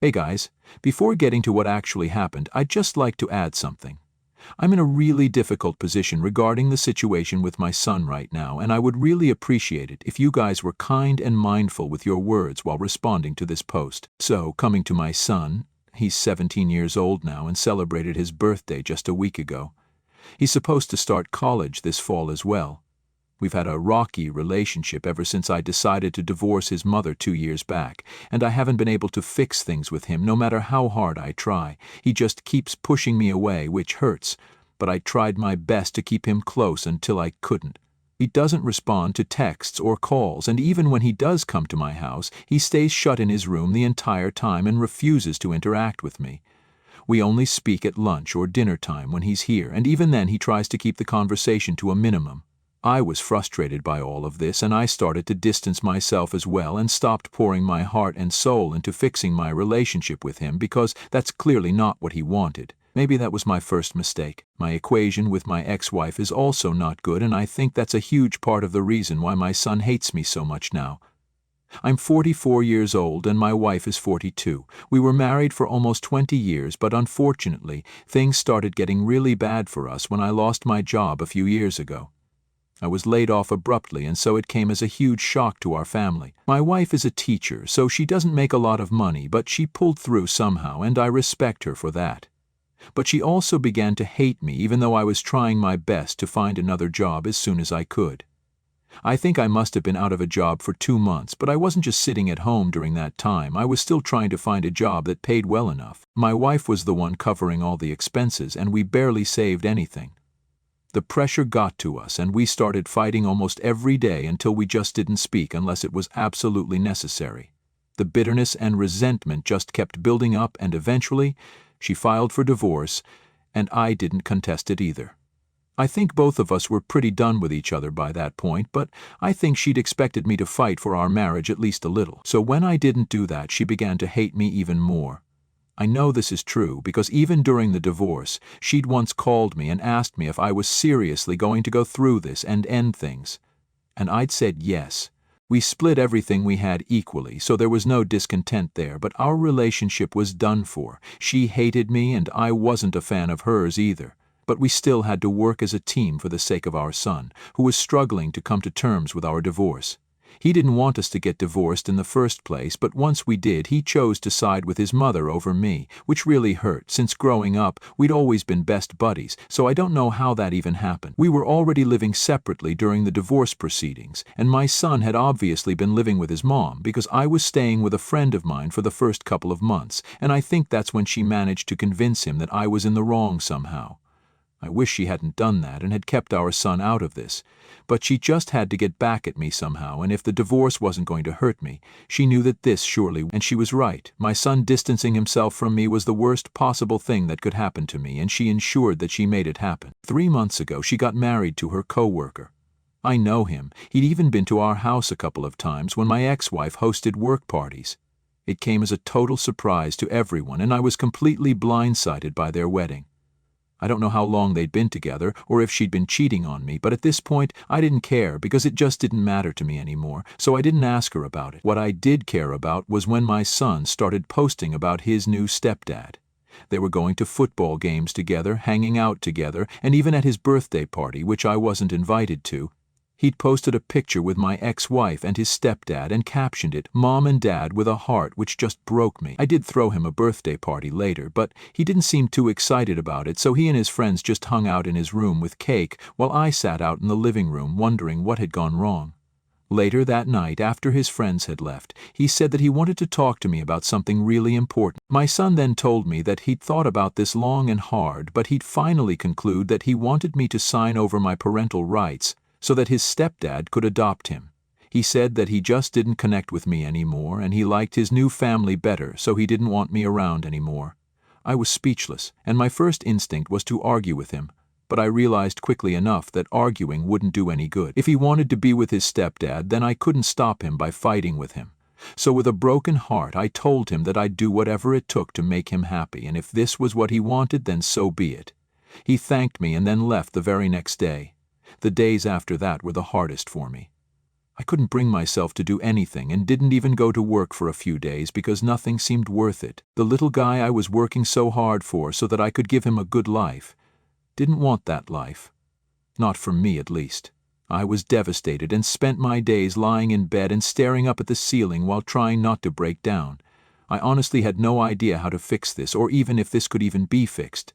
Hey guys, before getting to what actually happened, I'd just like to add something. I'm in a really difficult position regarding the situation with my son right now, and I would really appreciate it if you guys were kind and mindful with your words while responding to this post. So, coming to my son, he's 17 years old now and celebrated his birthday just a week ago. He's supposed to start college this fall as well. We've had a rocky relationship ever since I decided to divorce his mother 2 years back, and I haven't been able to fix things with him no matter how hard I try. He just keeps pushing me away, which hurts, but I tried my best to keep him close until I couldn't. He doesn't respond to texts or calls, and even when he does come to my house, he stays shut in his room the entire time and refuses to interact with me. We only speak at lunch or dinner time when he's here, and even then he tries to keep the conversation to a minimum. I was frustrated by all of this, and I started to distance myself as well and stopped pouring my heart and soul into fixing my relationship with him because that's clearly not what he wanted. Maybe that was my first mistake. My equation with my ex-wife is also not good, and I think that's a huge part of the reason why my son hates me so much now. I'm 44 years old and my wife is 42. We were married for almost 20 years, but unfortunately, things started getting really bad for us when I lost my job a few years ago. I was laid off abruptly, and so it came as a huge shock to our family. My wife is a teacher, so she doesn't make a lot of money, but she pulled through somehow, and I respect her for that. But she also began to hate me, even though I was trying my best to find another job as soon as I could. I think I must have been out of a job for 2 months, but I wasn't just sitting at home during that time. I was still trying to find a job that paid well enough. My wife was the one covering all the expenses, and we barely saved anything. The pressure got to us, and we started fighting almost every day until we just didn't speak unless it was absolutely necessary. The bitterness and resentment just kept building up, and eventually, she filed for divorce, and I didn't contest it either. I think both of us were pretty done with each other by that point, but I think she'd expected me to fight for our marriage at least a little. So when I didn't do that, she began to hate me even more. I know this is true because even during the divorce, she'd once called me and asked me if I was seriously going to go through this and end things. And I'd said yes. We split everything we had equally, so there was no discontent there, but our relationship was done for. She hated me and I wasn't a fan of hers either. But we still had to work as a team for the sake of our son, who was struggling to come to terms with our divorce. He didn't want us to get divorced in the first place, but once we did, he chose to side with his mother over me, which really hurt, since growing up, we'd always been best buddies, so I don't know how that even happened. We were already living separately during the divorce proceedings, and my son had obviously been living with his mom because I was staying with a friend of mine for the first couple of months, and I think that's when she managed to convince him that I was in the wrong somehow. I wish she hadn't done that and had kept our son out of this, but she just had to get back at me somehow, and if the divorce wasn't going to hurt me, she knew that this surely, and she was right. My son distancing himself from me was the worst possible thing that could happen to me, and she ensured that she made it happen. 3 months ago, she got married to her co-worker. I know him. He'd even been to our house a couple of times when my ex-wife hosted work parties. It came as a total surprise to everyone, and I was completely blindsided by their wedding. I don't know how long they'd been together or if she'd been cheating on me, but at this point, I didn't care because it just didn't matter to me anymore, so I didn't ask her about it. What I did care about was when my son started posting about his new stepdad. They were going to football games together, hanging out together, and even at his birthday party, which I wasn't invited to, he'd posted a picture with my ex-wife and his stepdad and captioned it, "Mom and Dad," with a heart, which just broke me. I did throw him a birthday party later, but he didn't seem too excited about it, so he and his friends just hung out in his room with cake while I sat out in the living room wondering what had gone wrong. Later that night, after his friends had left, he said that he wanted to talk to me about something really important. My son then told me that he'd thought about this long and hard, but he'd finally concluded that he wanted me to sign over my parental rights so that his stepdad could adopt him. He said that he just didn't connect with me anymore, and he liked his new family better, so he didn't want me around anymore. I was speechless, and my first instinct was to argue with him, but I realized quickly enough that arguing wouldn't do any good. If he wanted to be with his stepdad, then I couldn't stop him by fighting with him. So with a broken heart, I told him that I'd do whatever it took to make him happy, and if this was what he wanted, then so be it. He thanked me and then left the very next day. The days after that were the hardest for me. I couldn't bring myself to do anything and didn't even go to work for a few days because nothing seemed worth it. The little guy I was working so hard for so that I could give him a good life didn't want that life. Not from me, at least. I was devastated and spent my days lying in bed and staring up at the ceiling while trying not to break down. I honestly had no idea how to fix this, or even if this could even be fixed.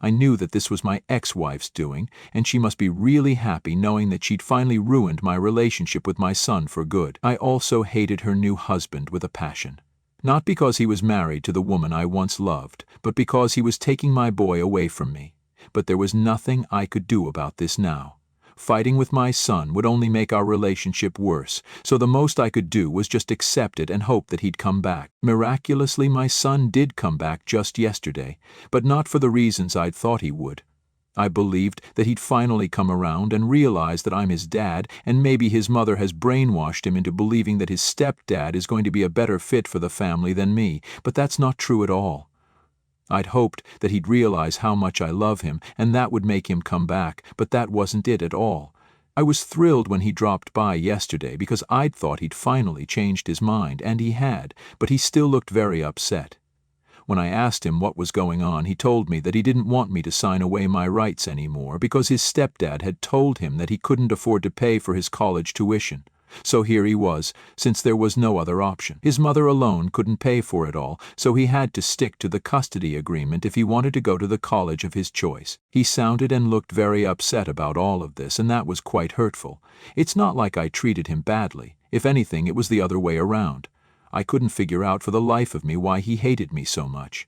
I knew that this was my ex-wife's doing, and she must be really happy knowing that she'd finally ruined my relationship with my son for good. I also hated her new husband with a passion. Not because he was married to the woman I once loved, but because he was taking my boy away from me. But there was nothing I could do about this now. Fighting with my son would only make our relationship worse, so the most I could do was just accept it and hope that he'd come back. Miraculously, my son did come back just yesterday, but not for the reasons I'd thought he would. I believed that he'd finally come around and realize that I'm his dad, and maybe his mother has brainwashed him into believing that his stepdad is going to be a better fit for the family than me, but that's not true at all. I'd hoped that he'd realize how much I love him, and that would make him come back, but that wasn't it at all. I was thrilled when he dropped by yesterday because I'd thought he'd finally changed his mind, and he had, but he still looked very upset. When I asked him what was going on, he told me that he didn't want me to sign away my rights anymore because his stepdad had told him that he couldn't afford to pay for his college tuition. So here he was, since there was no other option. His mother alone couldn't pay for it all, so he had to stick to the custody agreement if he wanted to go to the college of his choice. He sounded and looked very upset about all of this, and that was quite hurtful. It's not like I treated him badly. If anything, it was the other way around. I couldn't figure out for the life of me why he hated me so much.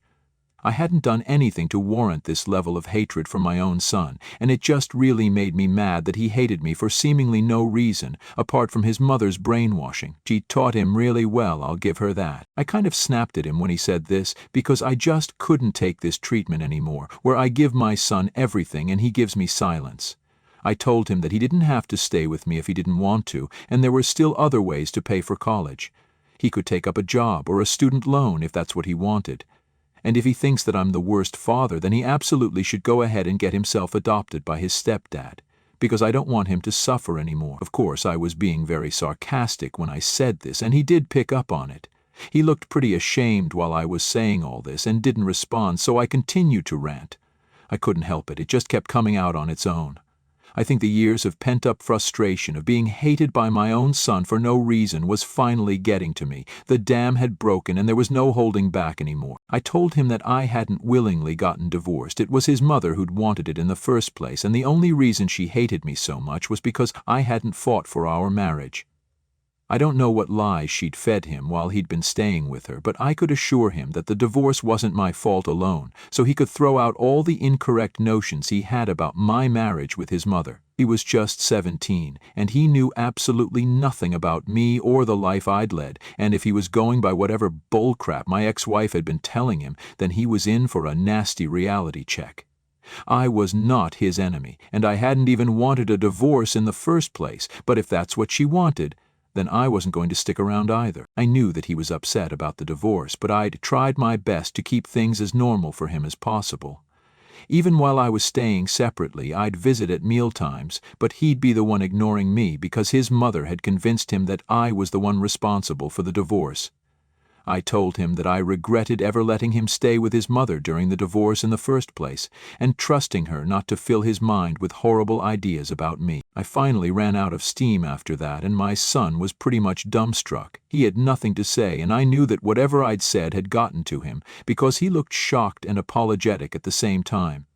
I hadn't done anything to warrant this level of hatred for my own son, and it just really made me mad that he hated me for seemingly no reason, apart from his mother's brainwashing. She taught him really well, I'll give her that. I kind of snapped at him when he said this, because I just couldn't take this treatment anymore, where I give my son everything and he gives me silence. I told him that he didn't have to stay with me if he didn't want to, and there were still other ways to pay for college. He could take up a job or a student loan if that's what he wanted. And if he thinks that I'm the worst father, then he absolutely should go ahead and get himself adopted by his stepdad, because I don't want him to suffer anymore. Of course, I was being very sarcastic when I said this, and he did pick up on it. He looked pretty ashamed while I was saying all this and didn't respond, so I continued to rant. I couldn't help it, it just kept coming out on its own. I think the years of pent-up frustration of being hated by my own son for no reason was finally getting to me. The dam had broken and there was no holding back anymore. I told him that I hadn't willingly gotten divorced. It was his mother who'd wanted it in the first place, and the only reason she hated me so much was because I hadn't fought for our marriage. I don't know what lies she'd fed him while he'd been staying with her, but I could assure him that the divorce wasn't my fault alone, so he could throw out all the incorrect notions he had about my marriage with his mother. He was just 17, and he knew absolutely nothing about me or the life I'd led, and if he was going by whatever bullcrap my ex-wife had been telling him, then he was in for a nasty reality check. I was not his enemy, and I hadn't even wanted a divorce in the first place, but if that's what she wanted, then I wasn't going to stick around either. I knew that he was upset about the divorce, but I'd tried my best to keep things as normal for him as possible. Even while I was staying separately, I'd visit at mealtimes, but he'd be the one ignoring me because his mother had convinced him that I was the one responsible for the divorce. I told him that I regretted ever letting him stay with his mother during the divorce in the first place, and trusting her not to fill his mind with horrible ideas about me. I finally ran out of steam after that, and my son was pretty much dumbstruck. He had nothing to say, and I knew that whatever I'd said had gotten to him, because he looked shocked and apologetic at the same time.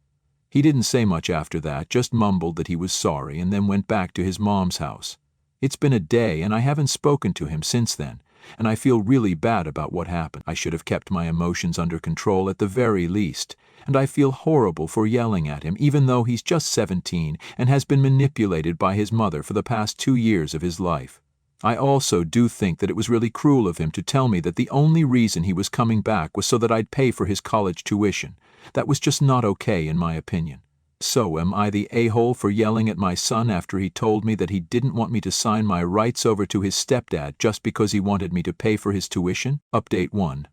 He didn't say much after that, just mumbled that he was sorry, and then went back to his mom's house. It's been a day, and I haven't spoken to him since then, and I feel really bad about what happened. I should have kept my emotions under control at the very least, and I feel horrible for yelling at him, even though he's just 17 and has been manipulated by his mother for the past 2 years of his life. I also do think that it was really cruel of him to tell me that the only reason he was coming back was so that I'd pay for his college tuition. That was just not okay, in my opinion. So am I the a-hole for yelling at my son after he told me that he didn't want me to sign my rights over to his stepdad just because he wanted me to pay for his tuition? Update 1.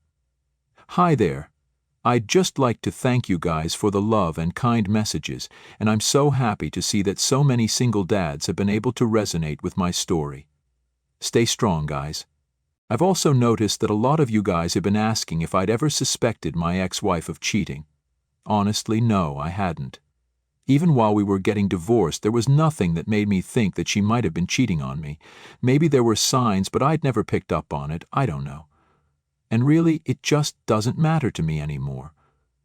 Hi there. I'd just like to thank you guys for the love and kind messages, and I'm so happy to see that so many single dads have been able to resonate with my story. Stay strong, guys. I've also noticed that a lot of you guys have been asking if I'd ever suspected my ex-wife of cheating. Honestly, no, I hadn't. Even while we were getting divorced, there was nothing that made me think that she might have been cheating on me. Maybe there were signs, but I'd never picked up on it, I don't know. And really, it just doesn't matter to me anymore.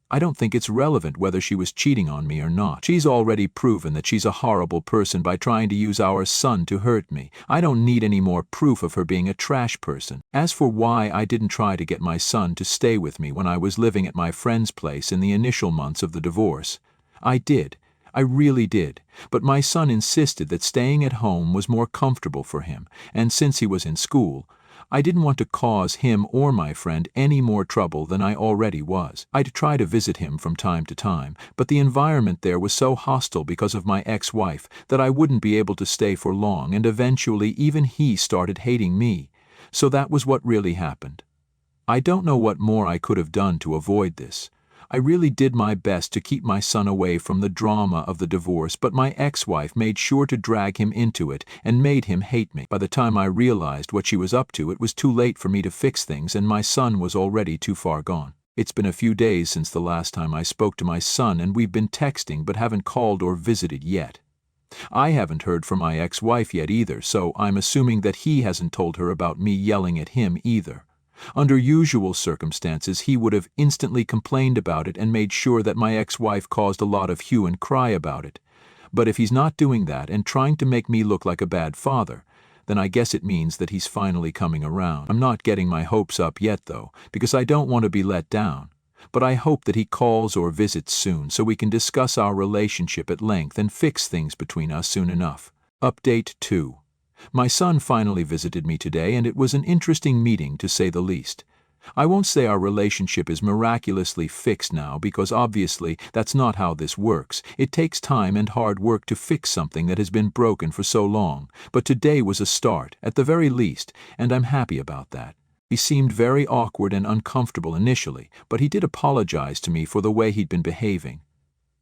I don't think it's relevant whether she was cheating on me or not. She's already proven that she's a horrible person by trying to use our son to hurt me. I don't need any more proof of her being a trash person. As for why I didn't try to get my son to stay with me when I was living at my friend's place in the initial months of the divorce, I did. I really did. But my son insisted that staying at home was more comfortable for him, and since he was in school, I didn't want to cause him or my friend any more trouble than I already was. I'd try to visit him from time to time, but the environment there was so hostile because of my ex-wife that I wouldn't be able to stay for long, and eventually even he started hating me. So that was what really happened. I don't know what more I could have done to avoid this. I really did my best to keep my son away from the drama of the divorce, but my ex-wife made sure to drag him into it and made him hate me. By the time I realized what she was up to, it was too late for me to fix things, and my son was already too far gone. It's been a few days since the last time I spoke to my son, and we've been texting but haven't called or visited yet. I haven't heard from my ex-wife yet either, so I'm assuming that he hasn't told her about me yelling at him either. Under usual circumstances, he would have instantly complained about it and made sure that my ex-wife caused a lot of hue and cry about it. But if he's not doing that and trying to make me look like a bad father, then I guess it means that he's finally coming around. I'm not getting my hopes up yet, though, because I don't want to be let down. But I hope that he calls or visits soon so we can discuss our relationship at length and fix things between us soon enough. Update 2. My son finally visited me today, and it was an interesting meeting, to say the least. I won't say our relationship is miraculously fixed now, because obviously that's not how this works. It takes time and hard work to fix something that has been broken for so long, but today was a start, at the very least, and I'm happy about that. He seemed very awkward and uncomfortable initially, but he did apologize to me for the way he'd been behaving.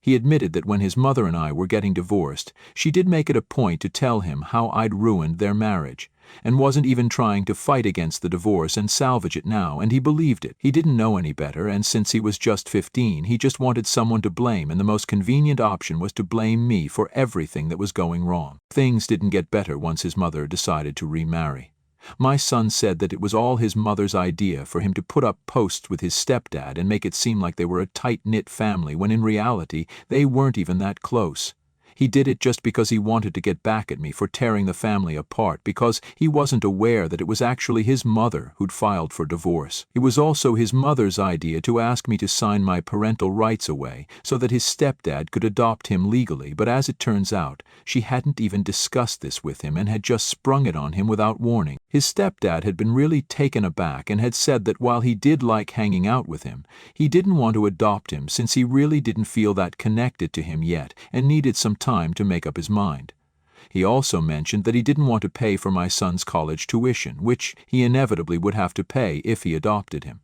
He admitted that when his mother and I were getting divorced, she did make it a point to tell him how I'd ruined their marriage, and wasn't even trying to fight against the divorce and salvage it now, and he believed it. He didn't know any better, and since he was just 15, he just wanted someone to blame, and the most convenient option was to blame me for everything that was going wrong. Things didn't get better once his mother decided to remarry. My son said that it was all his mother's idea for him to put up posts with his stepdad and make it seem like they were a tight-knit family, when in reality they weren't even that close. He did it just because he wanted to get back at me for tearing the family apart, because he wasn't aware that it was actually his mother who'd filed for divorce. It was also his mother's idea to ask me to sign my parental rights away so that his stepdad could adopt him legally, but as it turns out, she hadn't even discussed this with him and had just sprung it on him without warning. His stepdad had been really taken aback and had said that while he did like hanging out with him, he didn't want to adopt him since he really didn't feel that connected to him yet and needed some time to make up his mind. He also mentioned that he didn't want to pay for my son's college tuition, which he inevitably would have to pay if he adopted him.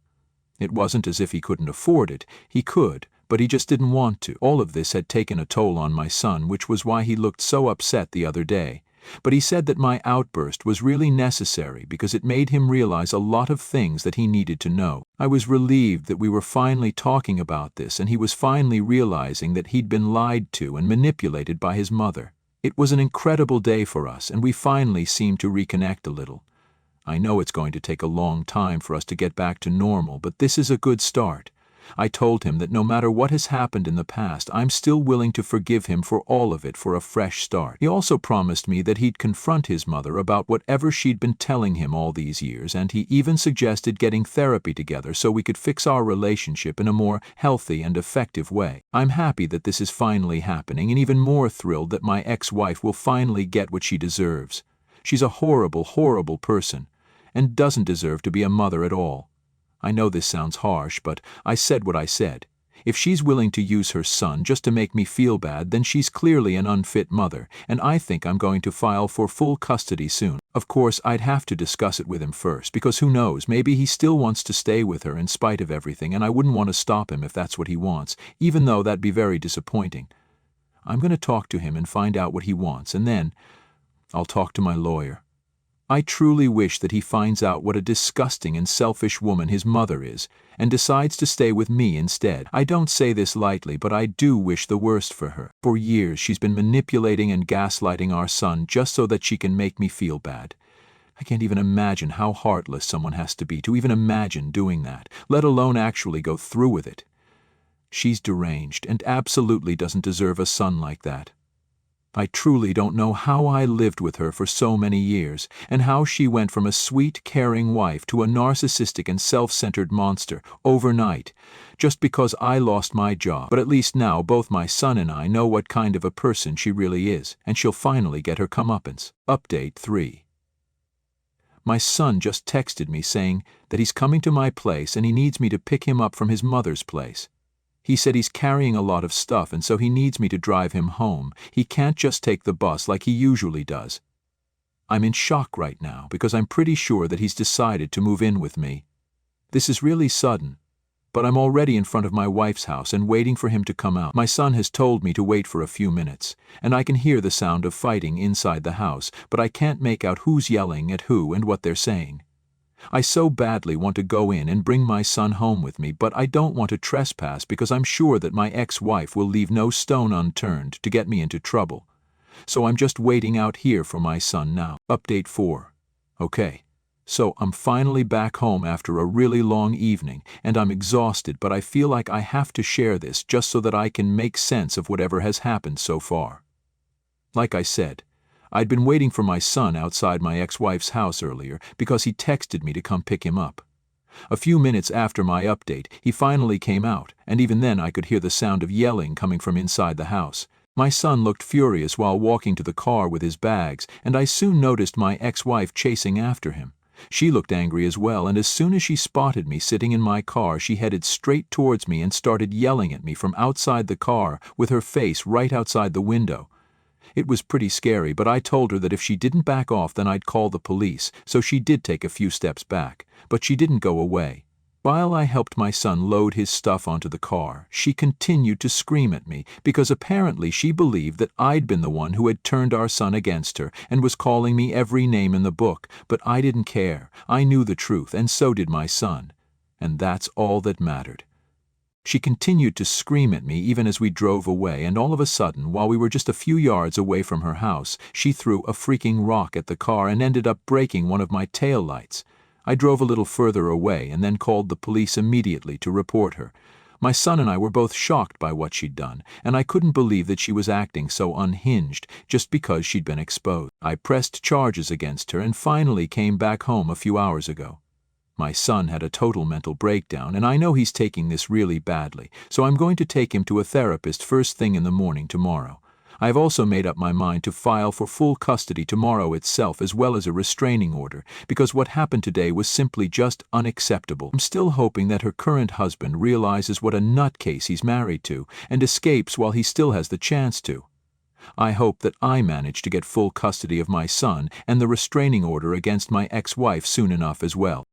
It wasn't as if he couldn't afford it. He could, but he just didn't want to. All of this had taken a toll on my son, which was why he looked so upset the other day. But he said that my outburst was really necessary because it made him realize a lot of things that he needed to know. I was relieved that we were finally talking about this, and he was finally realizing that he'd been lied to and manipulated by his mother. It was an incredible day for us, and we finally seemed to reconnect a little. I know it's going to take a long time for us to get back to normal, but this is a good start. I told him that no matter what has happened in the past, I'm still willing to forgive him for all of it for a fresh start. He also promised me that he'd confront his mother about whatever she'd been telling him all these years, and he even suggested getting therapy together so we could fix our relationship in a more healthy and effective way. I'm happy that this is finally happening, and even more thrilled that my ex-wife will finally get what she deserves. She's a horrible, horrible person, and doesn't deserve to be a mother at all. I know this sounds harsh, but I said what I said. If she's willing to use her son just to make me feel bad, then she's clearly an unfit mother, and I think I'm going to file for full custody soon. Of course, I'd have to discuss it with him first, because who knows, maybe he still wants to stay with her in spite of everything, and I wouldn't want to stop him if that's what he wants, even though that'd be very disappointing. I'm going to talk to him and find out what he wants, and then I'll talk to my lawyer. I truly wish that he finds out what a disgusting and selfish woman his mother is, and decides to stay with me instead. I don't say this lightly, but I do wish the worst for her. For years she's been manipulating and gaslighting our son just so that she can make me feel bad. I can't even imagine how heartless someone has to be to even imagine doing that, let alone actually go through with it. She's deranged and absolutely doesn't deserve a son like that. I truly don't know how I lived with her for so many years, and how she went from a sweet, caring wife to a narcissistic and self-centered monster overnight, just because I lost my job. But at least now both my son and I know what kind of a person she really is, and she'll finally get her comeuppance. Update 3. My son just texted me saying that he's coming to my place and he needs me to pick him up from his mother's place. He said he's carrying a lot of stuff and so he needs me to drive him home. He can't just take the bus like he usually does. I'm in shock right now because I'm pretty sure that he's decided to move in with me. This is really sudden, but I'm already in front of my wife's house and waiting for him to come out. My son has told me to wait for a few minutes, and I can hear the sound of fighting inside the house, but I can't make out who's yelling at who and what they're saying. I so badly want to go in and bring my son home with me, but I don't want to trespass because I'm sure that my ex-wife will leave no stone unturned to get me into trouble. So I'm just waiting out here for my son now. Update 4. Okay, so I'm finally back home after a really long evening, and I'm exhausted, but I feel like I have to share this just so that I can make sense of whatever has happened so far. Like I said, I'd been waiting for my son outside my ex-wife's house earlier because he texted me to come pick him up. A few minutes after my update, he finally came out, and even then I could hear the sound of yelling coming from inside the house. My son looked furious while walking to the car with his bags, and I soon noticed my ex-wife chasing after him. She looked angry as well, and as soon as she spotted me sitting in my car, she headed straight towards me and started yelling at me from outside the car with her face right outside the window. It was pretty scary, but I told her that if she didn't back off then I'd call the police, so she did take a few steps back, but she didn't go away. While I helped my son load his stuff onto the car, she continued to scream at me because apparently she believed that I'd been the one who had turned our son against her and was calling me every name in the book, but I didn't care. I knew the truth, and so did my son. And that's all that mattered. She continued to scream at me even as we drove away, and all of a sudden, while we were just a few yards away from her house, she threw a freaking rock at the car and ended up breaking one of my tail lights. I drove a little further away and then called the police immediately to report her. My son and I were both shocked by what she'd done, and I couldn't believe that she was acting so unhinged just because she'd been exposed. I pressed charges against her and finally came back home a few hours ago. My son had a total mental breakdown, and I know he's taking this really badly, so I'm going to take him to a therapist first thing in the morning tomorrow. I've also made up my mind to file for full custody tomorrow itself, as well as a restraining order, because what happened today was simply just unacceptable. I'm still hoping that her current husband realizes what a nutcase he's married to and escapes while he still has the chance to. I hope that I manage to get full custody of my son and the restraining order against my ex-wife soon enough as well.